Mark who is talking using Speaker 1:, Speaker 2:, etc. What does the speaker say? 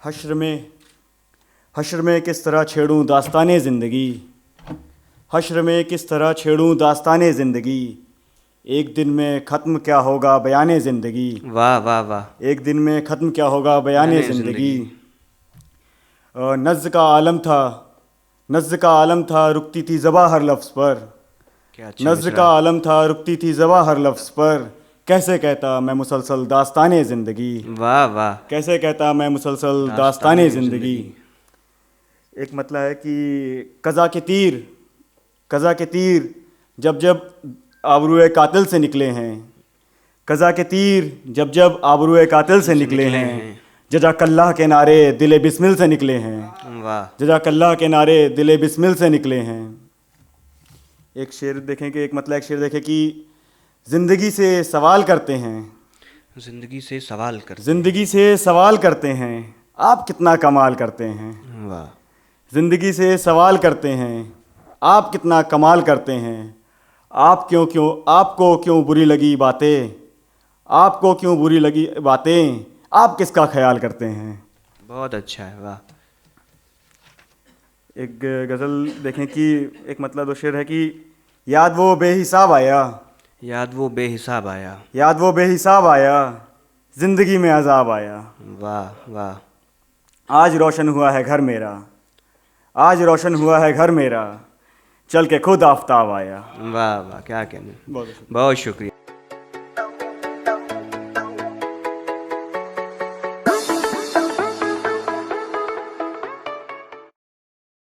Speaker 1: हश्र में किस तरह छेड़ूं दास्ताने ज़िंदगी, हश्र में किस तरह छेड़ूं दास्ताने ज़िंदगी। एक दिन में ख़त्म क्या होगा बयाने ज़िंदगी।
Speaker 2: वाह वाह वाह।
Speaker 1: एक दिन में ख़त्म क्या होगा बयाने ज़िंदगी। नज़्ज़ का आलम था, नज़्ज़ का आलम था, रुकती थी ज़बा हर लफ्ज़ पर।
Speaker 2: क्या अच्छा
Speaker 1: नज़्ज़
Speaker 2: मिसरा।
Speaker 1: का आलम था, रुकती थी ज़बा हर लफ्ज़ पर। कैसे कहता मैं मुसलसल दास्ताने ज़िंदगी।
Speaker 2: वाह वाह।
Speaker 1: कैसे कहता मैं मुसलसल दास्ताने ज़िंदगी। एक मतलब है कि कज़ा के तीर जब जब आबरूए कातिल से निकले हैं। कज़ा के तीर जब जब आबरूए कातिल से निकले हैं। जज़ाकल्लाह के नारे दिले बिस्मिल से निकले हैं।
Speaker 2: वाह।
Speaker 1: जज़ाकल्लाह के नारे दिले बिस्मिल से निकले हैं। एक शेर देखें कि एक शेर देखें कि ज़िंदगी से सवाल करते हैं।
Speaker 2: जिंदगी से सवाल कर।
Speaker 1: ज़िंदगी से सवाल करते हैं, आप कितना कमाल करते हैं।
Speaker 2: वाह।
Speaker 1: ज़िंदगी से सवाल करते हैं, आप कितना कमाल करते हैं। आपको क्यों बुरी लगी बातें, आपको क्यों बुरी लगी बातें, आप किसका ख्याल करते हैं।
Speaker 2: बहुत अच्छा है। वाह।
Speaker 1: एक गज़ल देखें कि एक मतलब दो शेर है कि याद वो बेहिसाब आया,
Speaker 2: याद वो बेहिसाब आया।
Speaker 1: याद वो बेहिसाब आया, ज़िंदगी में अज़ाब आया।
Speaker 2: वाह वाह।
Speaker 1: आज रोशन हुआ है घर मेरा, आज रोशन हुआ है घर मेरा, चल के खुद आफताब आया।
Speaker 2: वाह वाह, क्या कहने।
Speaker 1: बहुत
Speaker 2: बहुत शुक्रिया।